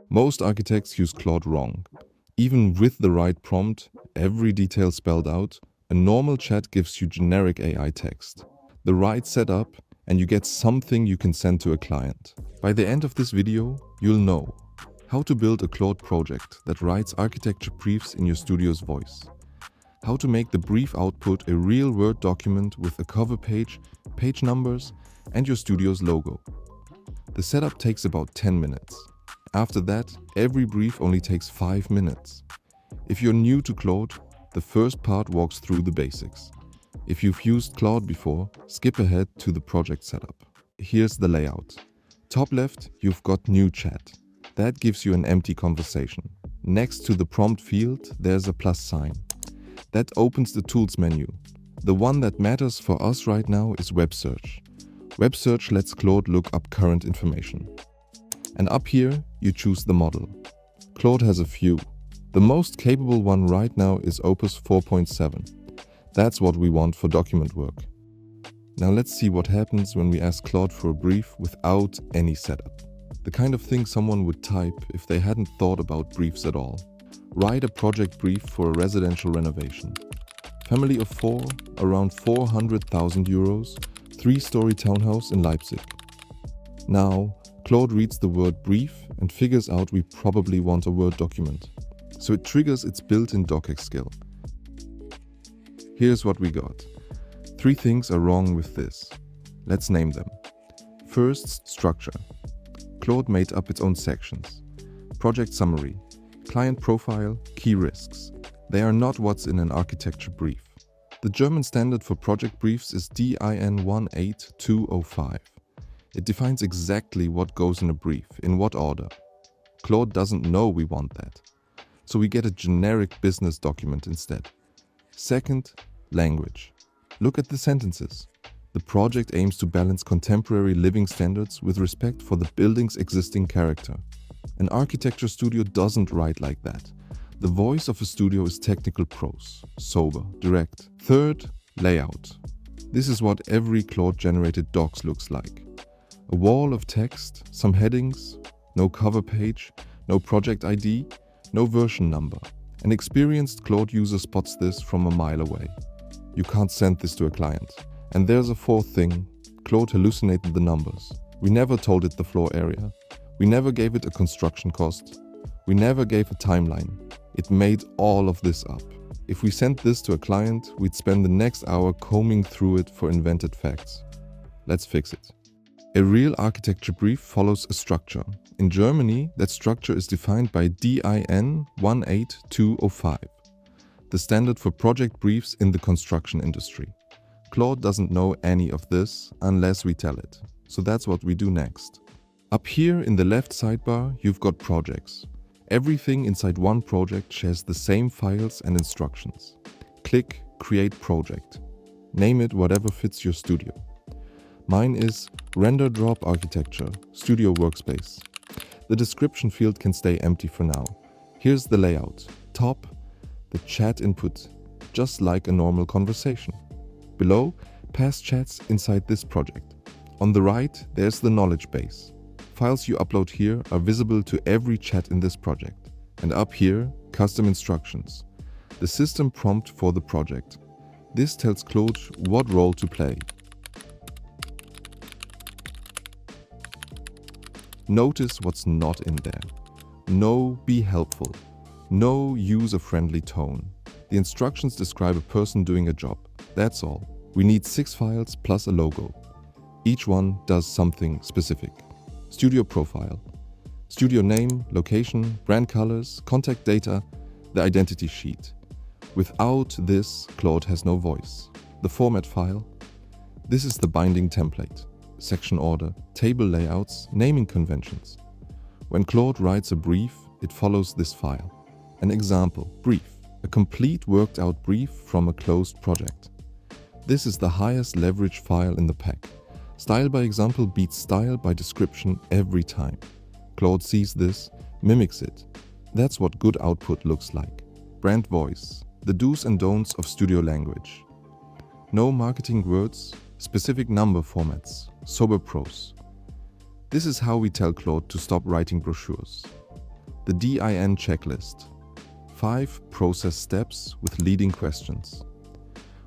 Most architects use Claude wrong. Even with the right prompt, every detail spelled out, a normal chat gives you generic AI text. The right setup, and you get something you can send to a client. By the end of this video, you'll know how to build a Claude project that writes architecture briefs in your studio's voice, how to make the brief output a real Word document with a cover page, page numbers, and your studio's logo. The setup takes about 10 minutes. After that, every brief only takes 5 minutes. If you're new to Claude, the first part walks through the basics. If you've used Claude before, skip ahead to the project setup. Here's the layout. Top left, you've got New Chat. That gives you an empty conversation. Next to the prompt field, there's a plus sign. That opens the Tools menu. The one that matters for us right now is Web Search. Web Search lets Claude look up current information. And up here, you choose the model. Claude has a few. The most capable one right now is Opus 4.7. That's what we want for document work. Now let's see what happens when we ask Claude for a brief without any setup. The kind of thing someone would type if they hadn't thought about briefs at all. Write a project brief for a residential renovation. Family of 4, around 400,000 euros, 3-story townhouse in Leipzig. Now, Claude reads the word brief and figures out we probably want a Word document. So it triggers its built-in docx skill. Here's what we got. 3 things are wrong with this. Let's name them. First, structure. Claude made up its own sections. Project summary, client profile, key risks. They are not what's in an architecture brief. The German standard for project briefs is DIN 18205. It defines exactly what goes in a brief, in what order. Claude doesn't know we want that. So we get a generic business document instead. Second, language. Look at the sentences. The project aims to balance contemporary living standards with respect for the building's existing character. An architecture studio doesn't write like that. The voice of a studio is technical prose, sober, direct. Third, layout. This is what every Claude-generated docs looks like. A wall of text, some headings, no cover page, no project ID, no version number. An experienced Claude user spots this from a mile away. You can't send this to a client. And there's a fourth thing. Claude hallucinated the numbers. We never told it the floor area. We never gave it a construction cost. We never gave a timeline. It made all of this up. If we sent this to a client, we'd spend the next hour combing through it for invented facts. Let's fix it. A real architecture brief follows a structure. In Germany, that structure is defined by DIN 18205, the standard for project briefs in the construction industry. Claude doesn't know any of this unless we tell it. So that's what we do next. Up here in the left sidebar, you've got projects. Everything inside one project shares the same files and instructions. Click Create Project. Name it whatever fits your studio. Mine is renderdrop architecture, studio workspace. The description field can stay empty for now. Here's the layout. Top, the chat input, just like a normal conversation. Below, past chats inside this project. On the right, there's the knowledge base. Files you upload here are visible to every chat in this project. And up here, custom instructions. The system prompt for the project. This tells Claude what role to play. Notice what's not in there. No, be helpful. No, use a friendly tone. The instructions describe a person doing a job. That's all. We need 6 files plus a logo. Each one does something specific. Studio profile. Studio name, location, brand colors, contact data, the identity sheet. Without this, Claude has no voice. The format file. This is the binding template. Section order, table layouts, naming conventions. When Claude writes a brief, it follows this file. An example, brief. A complete worked out brief from a closed project. This is the highest leverage file in the pack. Style by example beats style by description every time. Claude sees this, mimics it. That's what good output looks like. Brand voice, the do's and don'ts of studio language. No marketing words, specific number formats, sober prose. This is how we tell Claude to stop writing brochures. The DIN checklist. 5 process steps with leading questions.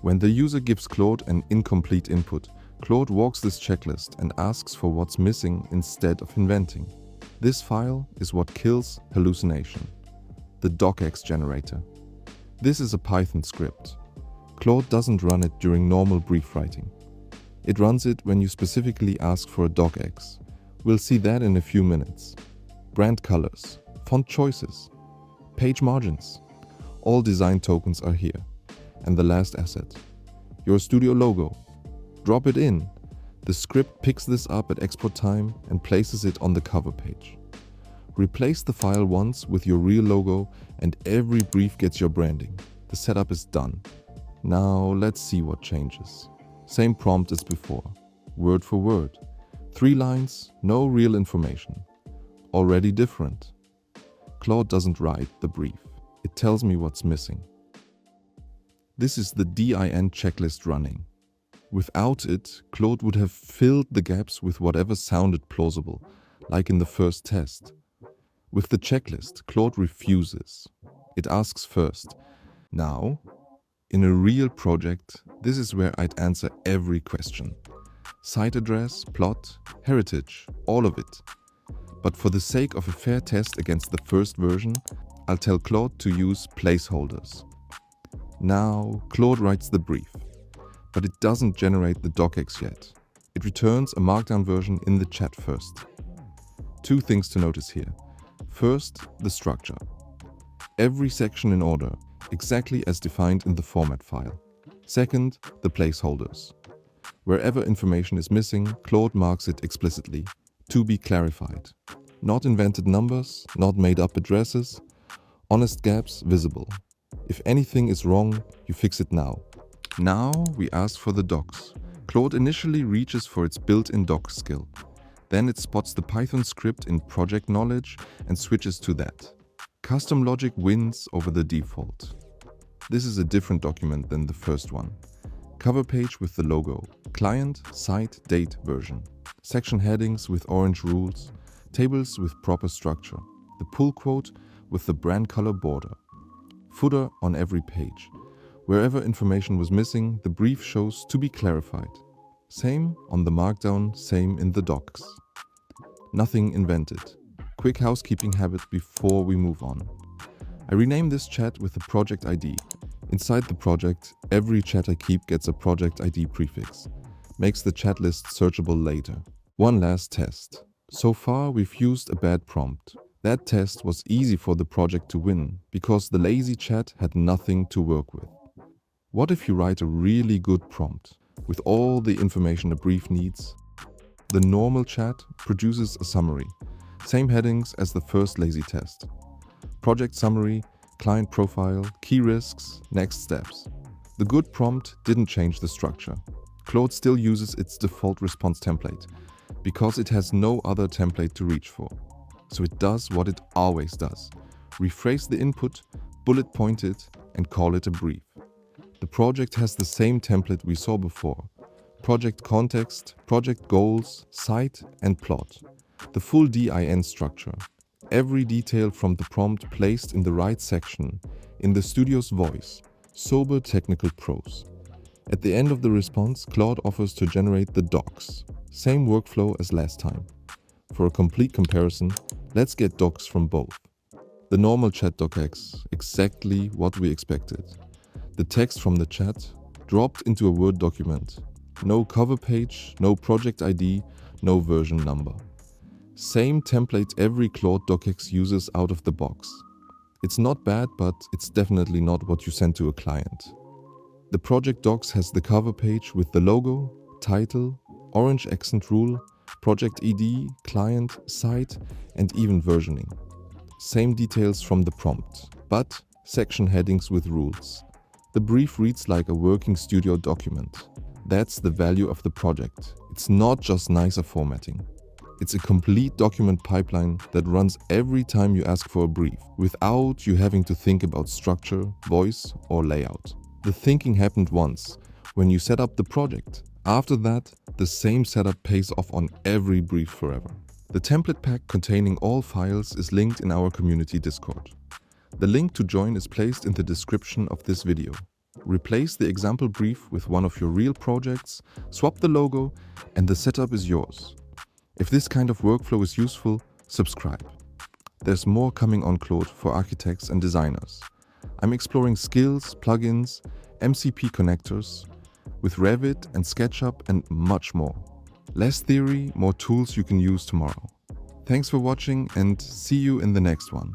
When the user gives Claude an incomplete input, Claude walks this checklist and asks for what's missing instead of inventing. This file is what kills hallucination. The docx generator. This is a Python script. Claude doesn't run it during normal brief writing. It runs it when you specifically ask for a docx. We'll see that in a few minutes. Brand colors, font choices, page margins. All design tokens are here. And the last asset, your studio logo. Drop it in. The script picks this up at export time and places it on the cover page. Replace the file once with your real logo and every brief gets your branding. The setup is done. Now let's see what changes. Same prompt as before, word for word. 3 lines, no real information. Already different. Claude doesn't write the brief. It tells me what's missing. This is the DIN checklist running. Without it, Claude would have filled the gaps with whatever sounded plausible, like in the first test. With the checklist, Claude refuses. It asks first. Now, in a real project, this is where I'd answer every question. Site address, plot, heritage, all of it. But for the sake of a fair test against the first version, I'll tell Claude to use placeholders. Now, Claude writes the brief, but it doesn't generate the docx yet. It returns a Markdown version in the chat first. 2 things to notice here. First, the structure. Every section in order, exactly as defined in the format file. Second, the placeholders. Wherever information is missing, Claude marks it explicitly, to be clarified. Not invented numbers, not made up addresses, honest gaps visible. If anything is wrong, you fix it now. Now we ask for the docs. Claude initially reaches for its built-in doc skill. Then it spots the Python script in project knowledge and switches to that. Custom logic wins over the default. This is a different document than the first one. Cover page with the logo, client, site, date version. Section headings with orange rules, tables with proper structure. The pull quote with the brand color border. Footer on every page. Wherever information was missing, the brief shows to be clarified. Same on the Markdown, same in the docs. Nothing invented. Quick housekeeping habit before we move on. I rename this chat with the project ID. Inside the project, every chat I keep gets a project ID prefix. Makes the chat list searchable later. One last test. So far, we've used a bad prompt. That test was easy for the project to win because the lazy chat had nothing to work with. What if you write a really good prompt with all the information a brief needs? The normal chat produces a summary. Same headings as the first lazy test. Project summary, client profile, key risks, next steps. The good prompt didn't change the structure. Claude still uses its default response template because it has no other template to reach for. So it does what it always does. Rephrase the input, bullet point it, and call it a brief. The project has the same template we saw before. Project context, project goals, site, and plot. The full DIN structure. Every detail from the prompt placed in the right section, in the studio's voice. Sober technical prose. At the end of the response, Claude offers to generate the docs. Same workflow as last time. For a complete comparison, let's get docs from both. The normal chat docx, exactly what we expected. The text from the chat dropped into a Word document. No cover page, no project ID, no version number. Same template every Claude docx uses out of the box. It's not bad, but it's definitely not what you send to a client. The project docs has the cover page with the logo, title, orange accent rule, project ID, client, site, and even versioning. Same details from the prompt, but section headings with rules. The brief reads like a working studio document. That's the value of the project. It's not just nicer formatting. It's a complete document pipeline that runs every time you ask for a brief, without you having to think about structure, voice, or layout. The thinking happened once, when you set up the project. After that, the same setup pays off on every brief forever. The template pack containing all files is linked in our community Discord. The link to join is placed in the description of this video. Replace the example brief with one of your real projects, swap the logo, and the setup is yours. If this kind of workflow is useful, subscribe. There's more coming on Claude for architects and designers. I'm exploring skills, plugins, MCP connectors, with Revit and SketchUp and much more. Less theory, more tools you can use tomorrow. Thanks for watching and see you in the next one.